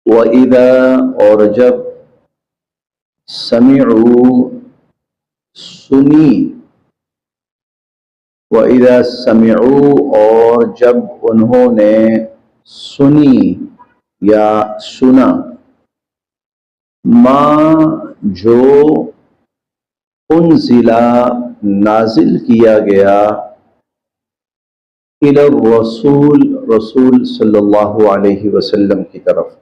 وَإِذَا اور جب سمعوا سنی وَإِذَا سمعوا اور جب انہوں نے سنی یا سنا ما جو انزل نازل کیا گیا الی الرسول رسول صلی اللہ علیہ وسلم کی طرف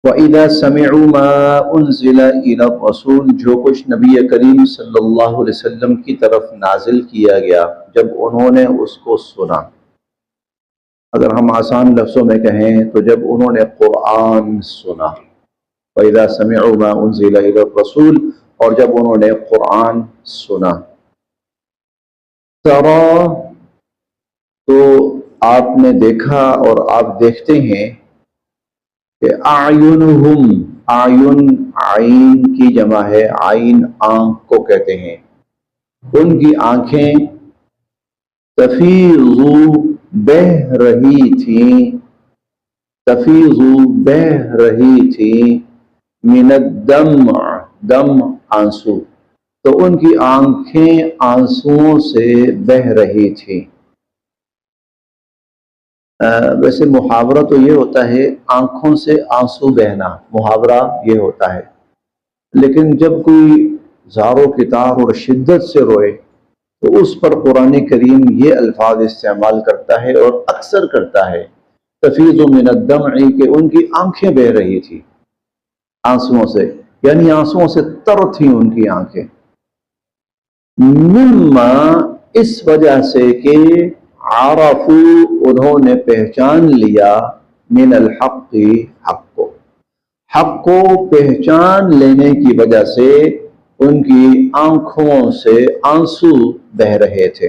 وَإِذَا سَمِعُوا مَا أُنزِلَ إِلَى الرَّسُولِ جو کچھ نبی کریم صلی اللہ علیہ وسلم کی طرف نازل کیا گیا جب انہوں نے اس کو سنا. اگر ہم آسان لفظوں میں کہیں تو جب انہوں نے قرآن سنا. وَإِذَا سَمِعُوا مَا أُنزِلَ إِلَى الرَّسُولِ اور جب انہوں نے قرآن سنا. تَرَى تو آپ نے دیکھا اور آپ دیکھتے ہیں کہ اعینہم اعین عین کی جمع ہے عین آنکھ کو کہتے ہیں ان کی آنکھیں تفیض بہہ رہی تھیں تفیض بہہ رہی تھیں من الدمع دم آنسو تو ان کی آنکھیں آنسوؤں سے بہہ رہی تھیں. ویسے محاورہ تو یہ ہوتا ہے آنکھوں سے آنسو بہنا محاورہ یہ ہوتا ہے لیکن جب کوئی زار و کتار اور شدت سے روئے تو اس پر قرآن کریم یہ الفاظ استعمال کرتا ہے اور اکثر کرتا ہے تفیض من الدمع کہ ان کی آنکھیں بہہ رہی تھی آنسوؤں سے یعنی آنسوؤں سے تر تھیں ان کی آنکھیں مما اس وجہ سے کہ عارفو انہوں نے پہچان لیا من الحق حق کو پہچان لینے کی وجہ سے ان کی آنکھوں سے آنسو بہ رہے تھے.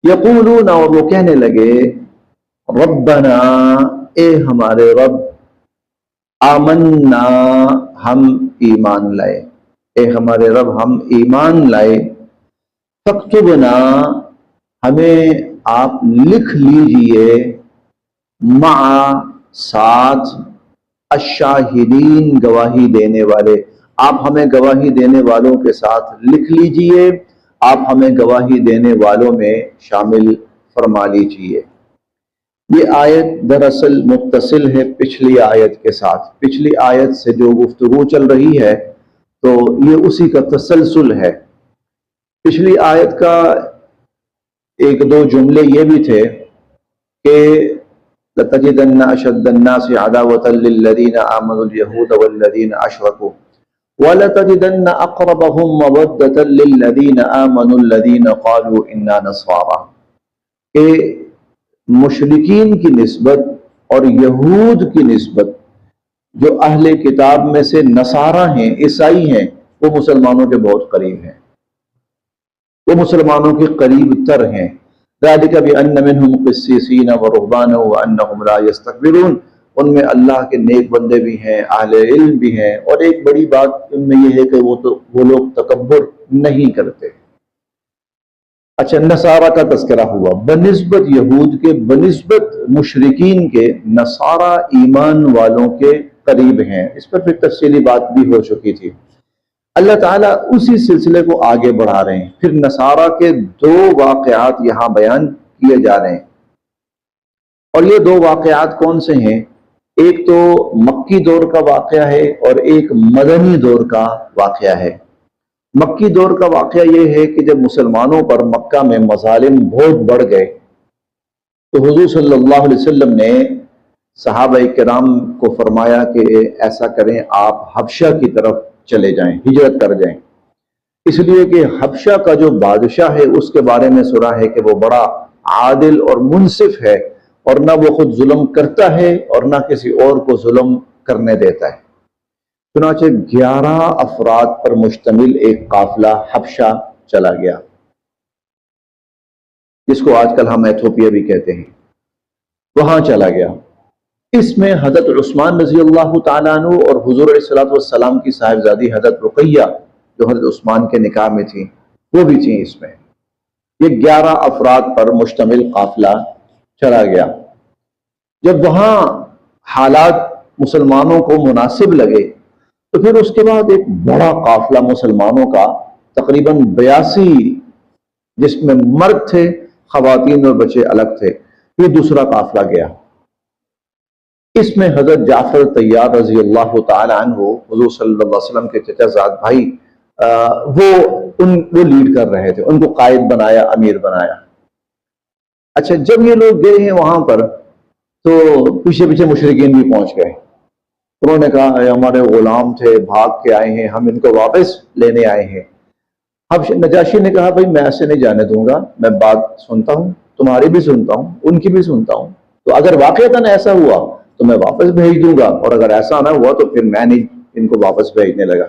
یقولون اور وہ کہنے لگے ربنا اے ہمارے رب آمنا ہم ایمان لائے اے ہمارے رب ہم ایمان لائے فاکتبنا ہمیں آپ لکھ لیجئے مع ساتھ الشاہدین گواہی دینے والے آپ ہمیں گواہی دینے والوں کے ساتھ لکھ لیجئے آپ ہمیں گواہی دینے والوں میں شامل فرما لیجئے. یہ آیت دراصل متصل ہے پچھلی آیت کے ساتھ پچھلی آیت سے جو گفتگو چل رہی ہے تو یہ اسی کا تسلسل ہے. پچھلی آیت کا ایک دو جملے یہ بھی تھے کہ لَتَجِدَنَّ أَشَدَّ النَّاسِ عَدَاوَةً لِلَّذِينَ آمَنُوا الْيَهُودَ وَالَّذِينَ أَشْرَكُوا وَلَتَجِدَنَّ أَقْرَبَهُمْ مَوَدَّةً لِلَّذِينَ آمَنُوا الَّذِينَ قَالُوا إِنَّا نَصَارَى کہ مشرکین کی نسبت اور یہود کی نسبت جو اہل کتاب میں سے نصارہ ہیں عیسائی ہیں وہ مسلمانوں کے بہت قریب ہیں وہ مسلمانوں کے قریب تر ہیں. ذالک بأن منہم قسیسین ورہبانا وانہم لا یستکبرون ان میں اللہ کے نیک بندے بھی ہیں اہل علم بھی ہیں اور ایک بڑی بات ان میں یہ ہے کہ وہ لوگ تکبر نہیں کرتے. اچھا نصارہ کا تذکرہ ہوا بنسبت یہود کے بنسبت مشرکین کے نصارہ ایمان والوں کے قریب ہیں. اس پر پھر تفصیلی بات بھی ہو چکی تھی. اللہ تعالیٰ اسی سلسلے کو آگے بڑھا رہے ہیں. پھر نصارہ کے دو واقعات یہاں بیان کیے جا رہے ہیں اور یہ دو واقعات کون سے ہیں ایک تو مکی دور کا واقعہ ہے اور ایک مدنی دور کا واقعہ ہے. مکی دور کا واقعہ یہ ہے کہ جب مسلمانوں پر مکہ میں مظالم بہت بڑھ گئے تو حضور صلی اللہ علیہ وسلم نے صحابہ کرام کو فرمایا کہ ایسا کریں آپ حبشہ کی طرف چلے جائیں ہجرت کر جائیں اس لیے کہ حبشہ کا جو بادشاہ ہے اس کے بارے میں سنا ہے کہ وہ بڑا عادل اور منصف ہے اور نہ وہ خود ظلم کرتا ہے اور نہ کسی اور کو ظلم کرنے دیتا ہے. چنانچہ 11 افراد پر مشتمل ایک قافلہ حبشہ چلا گیا جس کو آج کل ہم ایتھوپیا بھی کہتے ہیں وہاں چلا گیا. اس میں حضرت عثمان رضی اللہ تعالیٰ عنہ اور حضور علیہ الصلوۃ والسلام کی صاحبزادی حضرت رقیہ جو حضرت عثمان کے نکاح میں تھیں وہ بھی تھیں. اس میں یہ 11 افراد پر مشتمل قافلہ چلا گیا. جب وہاں حالات مسلمانوں کو مناسب لگے تو پھر اس کے بعد ایک بڑا قافلہ مسلمانوں کا تقریباً 82، جس میں مرد تھے، خواتین اور بچے الگ تھے، یہ دوسرا قافلہ گیا۔ اس میں حضرت جعفر طیار رضی اللہ تعالی عنہ، حضور صلی اللہ علیہ وسلم کے چچا زاد بھائی، وہ لیڈ کر رہے تھے، ان کو قائد بنایا، امیر بنایا۔ اچھا، جب یہ لوگ گئے ہیں وہاں پر تو پیچھے پیچھے مشرکین بھی پہنچ گئے۔ انہوں نے کہا ہمارے غلام تھے، بھاگ کے آئے ہیں، ہم ان کو واپس لینے آئے ہیں۔ اب نجاشی نے کہا بھائی میں ایسے نہیں جانے دوں گا، میں بات سنتا ہوں، تمہاری بھی سنتا ہوں، ان کی بھی سنتا ہوں، تو اگر واقعتاً ایسا ہوا تو میں واپس بھیج دوں گا، اور اگر ایسا نہ ہوا تو پھر میں نہیں ان کو واپس بھیجنے لگا۔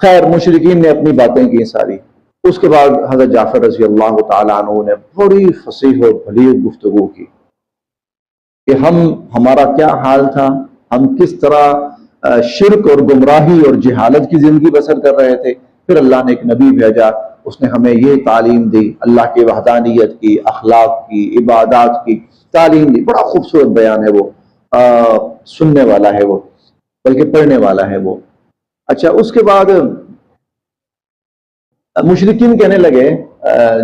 خیر، مشرکین نے اپنی باتیں کی ساری۔ اس کے بعد حضرت جعفر رضی اللہ تعالیٰ عنہ نے بڑی فصیح اور بلیغ گفتگو کی کہ ہمارا کیا حال تھا، ہم کس طرح شرک اور گمراہی اور جہالت کی زندگی بسر کر رہے تھے، پھر اللہ نے ایک نبی بھیجا، اس نے ہمیں یہ تعلیم دی، اللہ کی وحدانیت کی، اخلاق کی، عبادات کی تعلیم دی۔ بڑا خوبصورت بیان ہے وہ، سننے والا ہے وہ، بلکہ پڑھنے والا ہے وہ۔ اچھا، اس کے بعد مشرکین کہنے لگے،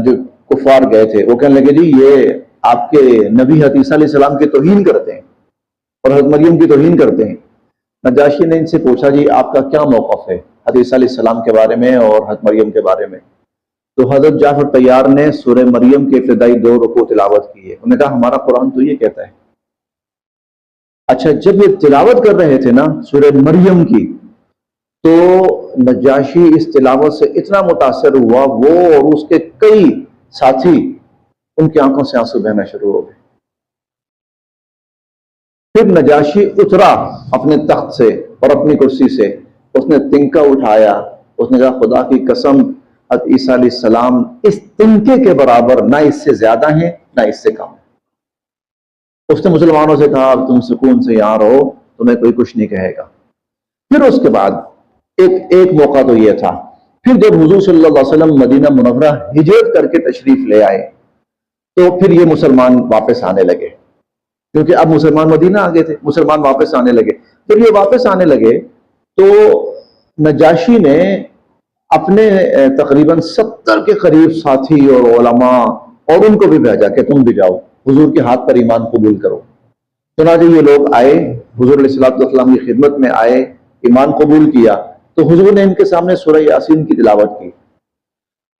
جو کفار گئے تھے وہ کہنے لگے جی یہ آپ کے نبی حضرت عیسیٰ علیہ السلام کی توہین کرتے ہیں اور حضرت مریم کی توہین کرتے ہیں۔ نجاشی نے ان سے پوچھا جی آپ کا کیا موقف ہے حضرت عیسیٰ علیہ السلام کے بارے میں اور حضرت مریم کے بارے میں؟ تو حضرت جعفر طیار نے سورہ مریم کے ابتدائی 2 رکوع تلاوت کی ہے۔ انہوں نے کہا ہمارا قرآن تو یہ کہتا ہے۔ اچھا، جب یہ تلاوت کر رہے تھے نا سورہ مریم کی، تو نجاشی اس تلاوت سے اتنا متاثر ہوا، وہ اور اس کے کئی ساتھی، ان کی آنکھوں سے آنسو بہنا شروع ہو گئے۔ پھر نجاشی اترا اپنے تخت سے اور اپنی کرسی سے، اس نے تنکا اٹھایا، اس نے کہا خدا کی قسم حضرت عیسیٰ علیہ السلام اس تنکے کے برابر نہ اس سے زیادہ ہیں نہ اس سے کم۔ اس نے مسلمانوں سے کہا تم سکون سے یہاں رہو، تمہیں کوئی کچھ نہیں کہے گا۔ پھر اس کے بعد ایک موقع تو یہ تھا، پھر جب حضور صلی اللہ علیہ وسلم مدینہ منورہ ہجرت کر کے تشریف لے آئے تو پھر یہ مسلمان واپس آنے لگے، کیونکہ اب مسلمان مدینہ آ گئے تھے، مسلمان واپس آنے لگے۔ جب یہ واپس آنے لگے تو نجاشی نے اپنے تقریباً 70 کے قریب ساتھی اور علماء اور ان کو بھی بھیجا کہ تم بھی جاؤ، حضور کے ہاتھ پر ایمان قبول کرو۔ چنانچہ یہ لوگ آئے، حضور علیہ السلام کی خدمت میں آئے، ایمان قبول کیا، تو حضور نے ان کے سامنے سورہ یاسین کی تلاوت کی۔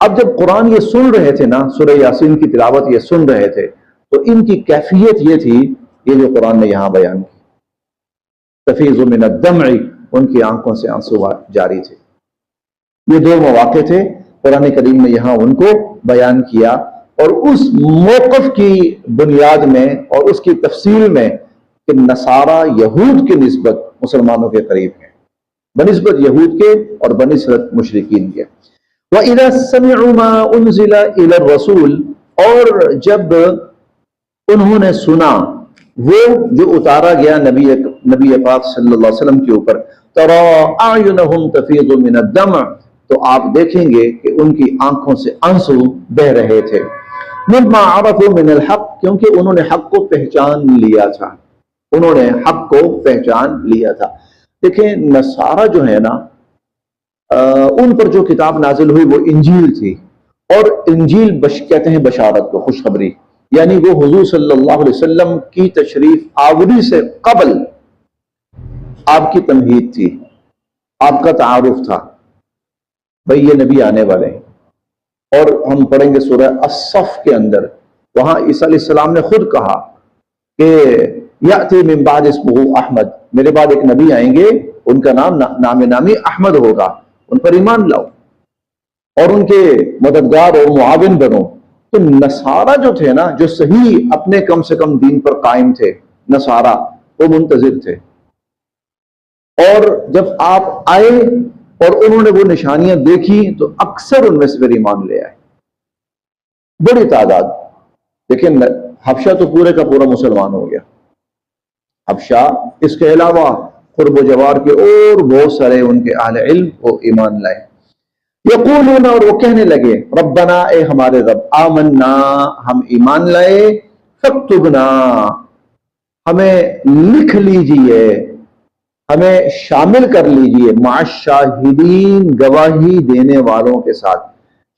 اب جب قرآن یہ سن رہے تھے نا، سورہ یاسین کی تلاوت یہ سن رہے تھے، تو ان کی کیفیت یہ تھی، یہ جو قرآن نے یہاں بیان کی، تفیض من الدمع، ان کی آنکھوں سے آنسو جاری تھے۔ یہ 2 مواقع تھے قرآن کریم نے یہاں ان کو بیان کیا، اور اس موقف کی بنیاد میں اور اس کی تفصیل میں کہ نصارہ یہود کی نسبت مسلمانوں کے قریب ہیں، بنسبت یہود کے اور بنسبت مشرکین کے۔ وَإِذَا سَمِعُوا مَا أُنزِلَ إِلَى الرَّسُولِ، اور جب انہوں نے سنا وہ جو اتارا گیا نبی پاک صلی اللہ علیہ وسلم کے اوپر، تَرَىٰ أَعْيُنَهُمْ تَفِيضُ مِنَ الدَّمْعِ، تو آپ دیکھیں گے کہ ان کی آنکھوں سے آنسو بہ رہے تھے، مِمَّا عَرَفُوا مِنَ الْحَقِّ، کیونکہ انہوں نے حق کو پہچان لیا تھا، انہوں نے حق کو پہچان لیا تھا۔ دیکھیں نصارہ جو ہے نا، ان پر جو کتاب نازل ہوئی وہ انجیل تھی، اور انجیل کہتے ہیں بشارت کو، خوشخبری، یعنی وہ حضور صلی اللہ علیہ وسلم کی تشریف آوری سے قبل آپ کی تمہید تھی، آپ کا تعارف تھا، بھئی یہ نبی آنے والے ہیں۔ اور ہم پڑھیں گے سورہ الصف کے اندر، وہاں عیسیٰ علیہ السلام نے خود کہا کہ یأتی من بعد اسمہ احمد، میرے بعد ایک نبی آئیں گے، ان کا نام نامی احمد ہوگا، ان پر ایمان لاؤ اور ان کے مددگار اور معاون بنو۔ تو نصارہ جو تھے نا، جو صحیح اپنے کم سے کم دین پر قائم تھے، نصارہ وہ منتظر تھے، اور جب آپ آئے اور انہوں نے وہ نشانیاں دیکھی تو اکثر ان میں سے پھر ایمان لے آئے، بڑی تعداد۔ لیکن حبشہ تو پورے کا پورا مسلمان ہو گیا، حبشہ، اس کے علاوہ قرب و جوار کے اور بہت سارے ان کے اہل علم کو ایمان لائے۔ یقولون، اور وہ کہنے لگے، ربنا، اے ہمارے رب، آمنا، ہم ایمان لائے، فاکتبنا، ہمیں لکھ لیجئے، ہمیں شامل کر لیجئے مع الشاہدین، گواہی دینے والوں کے ساتھ۔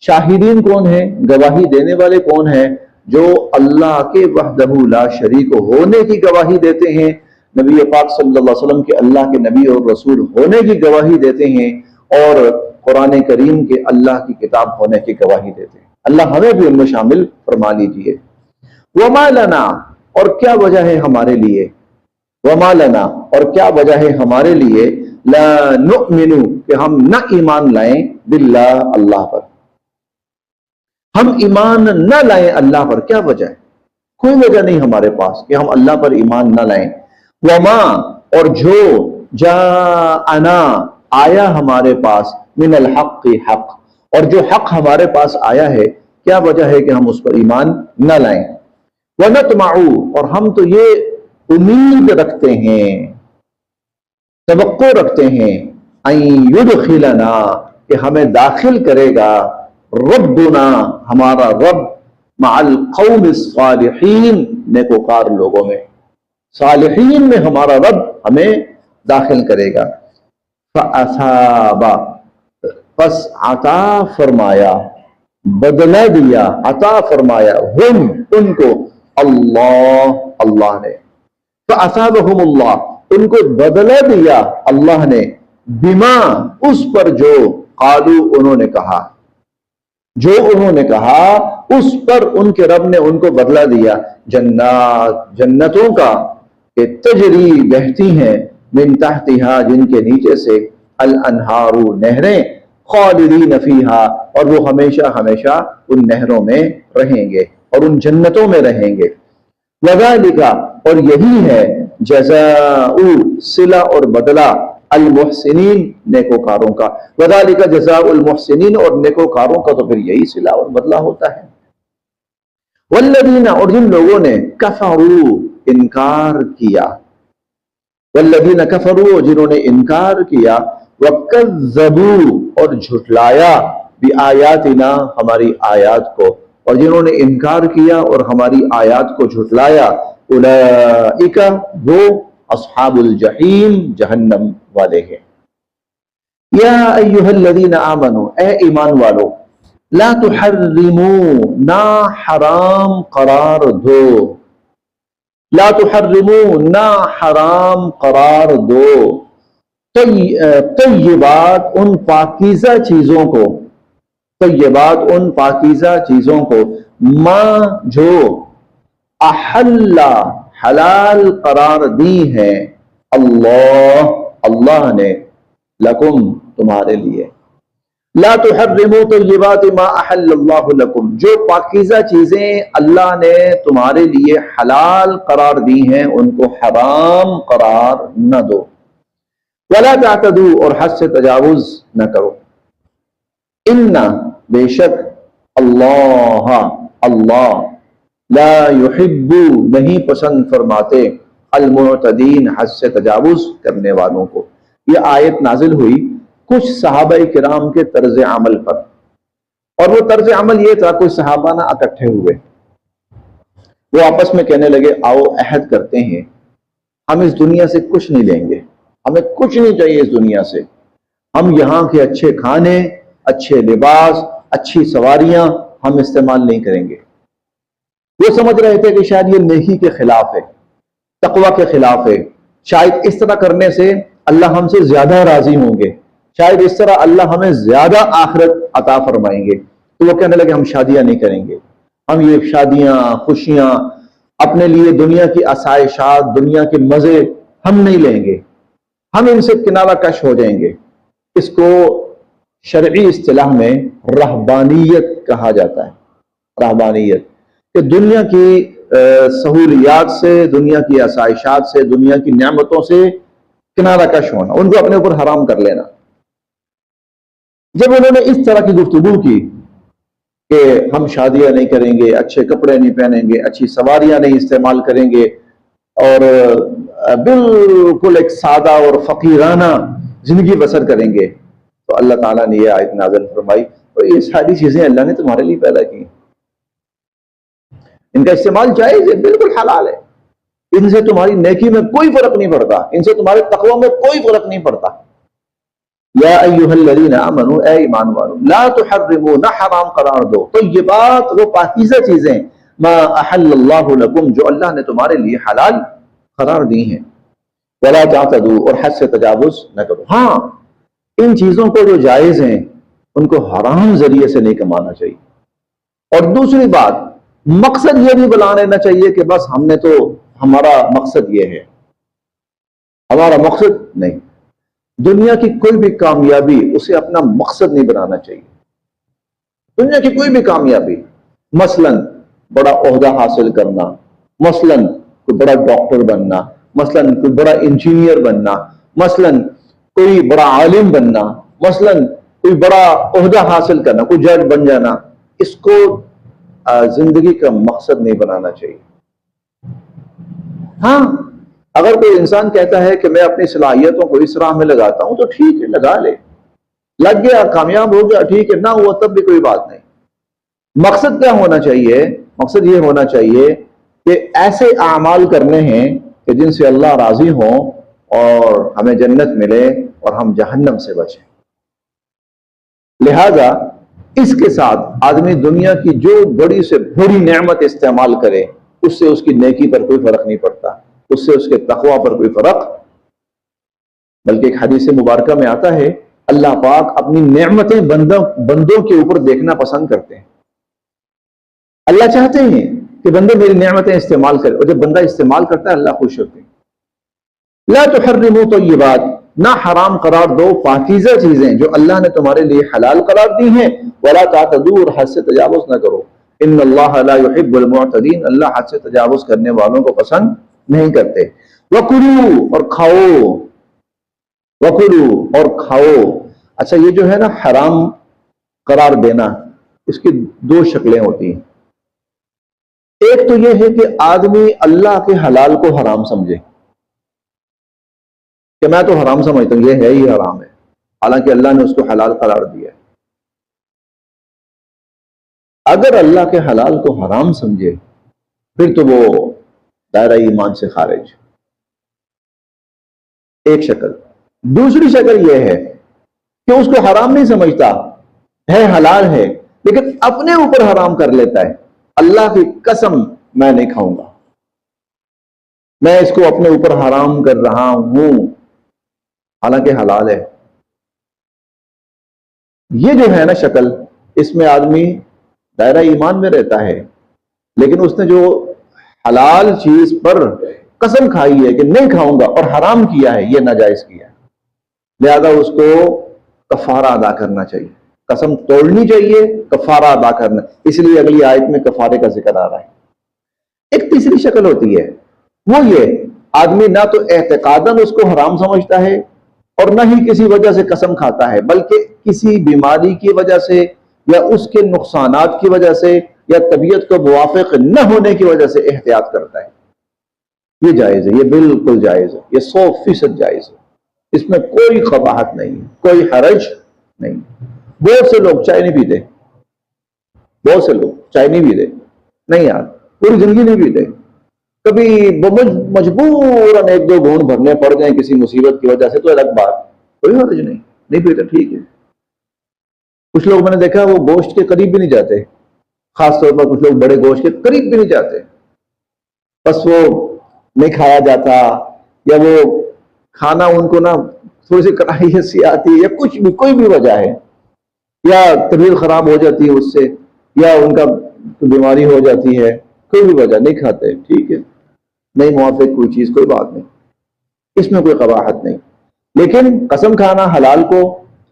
شاہدین کون ہیں؟ گواہی دینے والے کون ہیں؟ جو اللہ کے وحدہ لا شریک ہونے کی گواہی دیتے ہیں، نبی پاک صلی اللہ علیہ وسلم کے اللہ کے نبی اور رسول ہونے کی گواہی دیتے ہیں، اور قرآن کریم کے اللہ کی کتاب ہونے کی گواہی دیتے ہیں۔ اللہ ہمیں بھی ان میں شامل فرما لیجئے۔ وما لنا، اور کیا وجہ ہے ہمارے لیے، وما لنا، اور کیا وجہ ہے ہمارے لیے، لا نؤمن، کہ ہم نہ ایمان لائیں، باللہ، اللہ پر، ہم ایمان نہ لائیں اللہ پر، کیا وجہ ہے؟ کوئی وجہ نہیں ہمارے پاس کہ ہم اللہ پر ایمان نہ لائیں۔ وما، اور جو، جاءنا، آیا ہمارے پاس، من الحق، حق، اور جو حق ہمارے پاس آیا ہے، کیا وجہ ہے کہ ہم اس پر ایمان نہ لائیں؟ وَنَطْمَعُ، اور ہم تو یہ امید رکھتے ہیں، توقع رکھتے ہیں، أَن يُدْخِلَنَا، کہ ہمیں داخل کرے گا، ربنا، ہمارا رب، مع القوم الصالحین، نیکوکار لوگوں میں، صالحین میں ہمارا رب ہمیں داخل کرے گا۔ فَأَثَابَ، پس عطا فرمایا، بدلہ دیا، عطا فرمایا، ہم، ان کو، اللہ، اللہ نے، فَأَثَابَهُمُ اللَّهُ، ان کو بدلہ دیا اللہ نے، بما، اس پر جو، قالو، انہوں نے کہا، جو انہوں نے کہا اس پر ان کے رب نے ان کو بدلہ دیا، جنات، جنتوں کا، کہ تجری، بہتی ہیں، من تحتہا، جن کے نیچے سے، الانہار، نہریں، خالدین فیہا، اور وہ ہمیشہ ہمیشہ ان نہروں میں رہیں گے اور ان جنتوں میں رہیں گے۔ وذالک، اور یہی ہے، جزاء، صلہ اور بدلہ، المحسنین، نیکوکاروں کا، وذالک جزاء المحسنین، اور نیکوکاروں کا تو پھر یہی صلہ اور بدلہ ہوتا ہے۔ والذین، اور جن لوگوں نے، کفروا، انکار کیا، والذین کفروا، جنہوں نے انکار کیا، وکذبوا، اور جھٹلایا، بآیاتنا، ہماری آیات کو، اور جنہوں نے انکار کیا اور ہماری آیات کو جھٹلایا، اولئک، وہ، اصحاب الجحیم، جہنم والے ہیں۔ یا ایہا الذین آمنوا، اے ایمان والو، لا تحرموا، نہ حرام قرار دو، لا تحرموا، نہ حرام قرار دو، طیبات، ان پاکیزہ چیزوں کو، طیبات، ان پاکیزہ چیزوں کو، ما، جو، احل، حلال قرار دی ہیں، اللہ، اللہ نے، لکم، تمہارے لیے، لا تحرموا طیبات ما احل اللہ لکم، جو پاکیزہ چیزیں اللہ نے تمہارے لیے حلال قرار دی ہیں ان کو حرام قرار نہ دو، ولا تعتدوا، اور حد سے تجاوز نہ کرو، ان، بے شک، اللہ، اللہ، لا يحب، نہیں پسند فرماتے، المعتدین، حد سے تجاوز کرنے والوں کو۔ یہ آیت نازل ہوئی کچھ صحابہ کرام کے طرز عمل پر، اور وہ طرز عمل یہ تھا، کوئی صحابہ نہ اکٹھے ہوئے، وہ آپس میں کہنے لگے، آؤ عہد کرتے ہیں، ہم اس دنیا سے کچھ نہیں لیں گے، ہمیں کچھ نہیں چاہیے اس دنیا سے، ہم یہاں کے اچھے کھانے، اچھے لباس، اچھی سواریاں ہم استعمال نہیں کریں گے۔ وہ سمجھ رہے تھے کہ شاید یہ نیکی کے خلاف ہے، تقوی کے خلاف ہے، شاید اس طرح کرنے سے اللہ ہم سے زیادہ راضی ہوں گے، شاید اس طرح اللہ ہمیں زیادہ آخرت عطا فرمائیں گے، تو وہ کہنے لگے ہم شادیاں نہیں کریں گے، ہم یہ شادیاں، خوشیاں، اپنے لیے دنیا کی آسائشات، دنیا کے مزے ہم نہیں لیں گے، ہم ان سے کنارہ کش ہو جائیں گے۔ اس کو شرعی اصطلاح میں رہبانیت کہا جاتا ہے، رہبانیت، کہ دنیا کی سہولیات سے، دنیا کی آسائشات سے، دنیا کی نعمتوں سے کنارہ کش ہونا، ان کو اپنے اوپر حرام کر لینا۔ جب انہوں نے اس طرح کی گفتگو کی کہ ہم شادیاں نہیں کریں گے، اچھے کپڑے نہیں پہنیں گے، اچھی سواریاں نہیں استعمال کریں گے، اور بالکل ایک سادہ اور فقیرانہ زندگی بسر کریں گے، تو اللہ تعالیٰ نے یہ آیت نازل فرمائی، اور یہ ساری چیزیں اللہ نے تمہارے لیے پیدا کی، ان کا استعمال جائز ہے، بالکل حلال ہے، ان سے تمہاری نیکی میں کوئی فرق نہیں پڑتا، ان سے تمہارے تقوی میں کوئی فرق نہیں پڑتا۔ یا ایھا الذین آمنوا، اے ایمان والو، لا تحرموا، نہ حرام قرار دو، طیبات، وہ پاکیزہ چیزیں، ما احل اللہ لکم، جو اللہ نے تمہارے لیے حلال قرار دی ہیں، ولا تعتدوا، اور حد سے تجاوز نہ کرو۔ ہاں، ان چیزوں کو جو جائز ہیں ان کو حرام ذریعے سے نہیں کمانا چاہیے۔ اور دوسری بات، مقصد یہ بھی بنا لینا چاہیے کہ بس ہم نے تو ہمارا مقصد یہ ہے، ہمارا مقصد نہیں۔ دنیا کی کوئی بھی کامیابی اسے اپنا مقصد نہیں بنانا چاہیے۔ دنیا کی کوئی بھی کامیابی، مثلا بڑا عہدہ حاصل کرنا، مثلا کوئی بڑا ڈاکٹر بننا، مثلا کوئی بڑا انجینئر بننا، مثلا کوئی بڑا عالم بننا، مثلا کوئی بڑا عہدہ حاصل کرنا، کوئی جج بن جانا، اس کو زندگی کا مقصد نہیں بنانا چاہیے۔ ہاں، اگر کوئی انسان کہتا ہے کہ میں اپنی صلاحیتوں کو اس راہ میں لگاتا ہوں تو ٹھیک ہے، لگا لے، لگ گیا، کامیاب ہو گیا، ٹھیک ہے، نہ ہوا تب بھی کوئی بات نہیں۔ مقصد کیا ہونا چاہیے؟ مقصد یہ ہونا چاہیے کہ ایسے اعمال کرنے ہیں کہ جن سے اللہ راضی ہوں اور ہمیں جنت ملے اور ہم جہنم سے بچیں۔ لہذا اس کے ساتھ آدمی دنیا کی جو بڑی سے بڑی نعمت استعمال کرے، اس سے اس کی نیکی پر کوئی فرق نہیں پڑتا، اس سے اس کے تقوی پر کوئی فرق، بلکہ ایک حدیث مبارکہ میں آتا ہے اللہ پاک اپنی نعمتیں بندوں کے اوپر دیکھنا پسند کرتے ہیں۔ اللہ چاہتے ہیں کہ بندے میری نعمتیں استعمال کریں، اور جب بندہ استعمال کرتا ہے اللہ خوش ہوتے ہیں۔ لا تحرموا طیبات، نہ حرام قرار دو پاکیزہ چیزیں جو اللہ نے تمہارے لیے حلال قرار دی ہیں، ولا تعتدوا، اور حد سے تجاوز نہ کرو، ان اللہ لا يحب المعتدین، اللہ حد سے تجاوز کرنے والوں کو پسند نہیں کرتے۔ وکلوا، اور کھاؤ، وکلوا، اور کھاؤ۔ اچھا، یہ جو ہے نا حرام قرار دینا، اس کی دو شکلیں ہوتی ہیں۔ ایک تو یہ ہے کہ آدمی اللہ کے حلال کو حرام سمجھے کہ میں تو حرام سمجھتا ہوں، یہ ہے ہی حرام ہے، حالانکہ اللہ نے اس کو حلال قرار دیا ہے۔ اگر اللہ کے حلال کو حرام سمجھے پھر تو وہ دائرہ ایمان سے خارج، ایک شکل۔ دوسری شکل یہ ہے کہ اس کو حرام نہیں سمجھتا، ہے حلال ہے، لیکن اپنے اوپر حرام کر لیتا ہے، اللہ کی قسم میں نہیں کھاؤں گا، میں اس کو اپنے اوپر حرام کر رہا ہوں، حالانکہ حلال ہے۔ یہ جو ہے نا شکل، اس میں آدمی دائرہ ایمان میں رہتا ہے، لیکن اس نے جو حلال چیز پر قسم کھائی ہے کہ نہیں کھاؤں گا اور حرام کیا ہے، یہ ناجائز کیا ہے، لہذا اس کو کفارہ ادا کرنا چاہیے، قسم توڑنی چاہیے، کفارہ ادا کرنا۔ اس لیے اگلی آیت میں کفارے کا ذکر آ رہا ہے۔ ایک تیسری شکل ہوتی ہے، وہ یہ آدمی نہ تو اعتقاداً اس کو حرام سمجھتا ہے اور نہ ہی کسی وجہ سے قسم کھاتا ہے، بلکہ کسی بیماری کی وجہ سے یا اس کے نقصانات کی وجہ سے یا طبیعت کو موافق نہ ہونے کی وجہ سے احتیاط کرتا ہے۔ یہ جائز ہے، یہ بالکل جائز ہے، یہ 100% جائز ہے، اس میں کوئی قباحت نہیں، کوئی حرج نہیں۔ بہت سے لوگ چائے نہیں پیتے، بہت سے لوگ چائے نہیں پیتے، نہیں یار، پوری زندگی نہیں پیتے، کبھی مجبوراً ایک دو گھونٹ بھرنے پڑ جائیں کسی مصیبت کی وجہ سے تو الگ بات، کوئی حرج نہیں پیتے، ٹھیک ہے۔ کچھ لوگ میں نے دیکھا وہ گوشت کے قریب بھی نہیں جاتے، خاص طور پر کچھ لوگ بڑے گوشت کے قریب بھی نہیں جاتے، بس وہ نہیں کھایا جاتا، یا وہ کھانا ان کو نا تھوڑی سی کراہیت سی آتی ہے، یا کچھ بھی کوئی بھی وجہ ہے، یا طبیعت خراب ہو جاتی ہے اس سے، یا ان کا بیماری ہو جاتی ہے، کوئی بھی وجہ نہیں کھاتے، ٹھیک ہے، نہیں موافق کوئی چیز، کوئی بات نہیں، اس میں کوئی قباحت نہیں۔ لیکن قسم کھانا حلال کو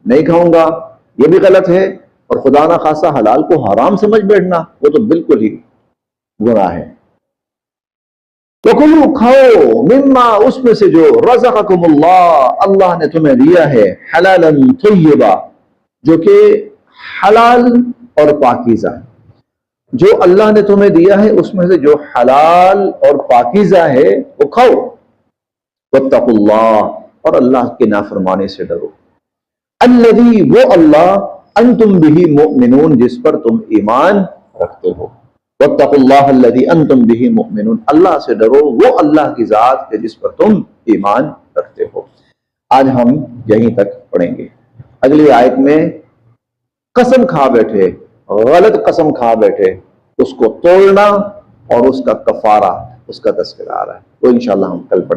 نہیں کھاؤں گا یہ بھی غلط ہے، اور خدا نہ خاصہ حلال کو حرام سمجھ بیٹھنا وہ تو بالکل ہی گناہ ہے۔ وَكُلُوا، کھاؤ، مما، اس میں سے جو رزقکم اللہ، اللہ نے تمہیں دیا ہے، حلالا طیبا، جو کہ حلال اور پاکیزہ ہے، جو اللہ نے تمہیں دیا ہے اس میں سے جو حلال اور پاکیزہ ہے وہ کھاؤ۔ واتقوا اللہ، اور اللہ کی نافرمانی سے ڈرو۔ الذی، وہ اللہ، انتم بہ مؤمنون، جس پر تم ایمان رکھتے ہو۔ واتقوا اللہ الذی انتم بہ مؤمنون، اللہ سے ڈرو وہ اللہ کی ذات کے جس پر تم ایمان رکھتے ہو۔ آج ہم یہیں تک پڑھیں گے۔ اگلی آیت میں قسم کھا بیٹھے، غلط قسم کھا بیٹھے، اس کو توڑنا اور اس کا کفارہ، اس کا تذکرہ آ رہا ہے، وہ انشاءاللہ ہم کل پڑھیں گے۔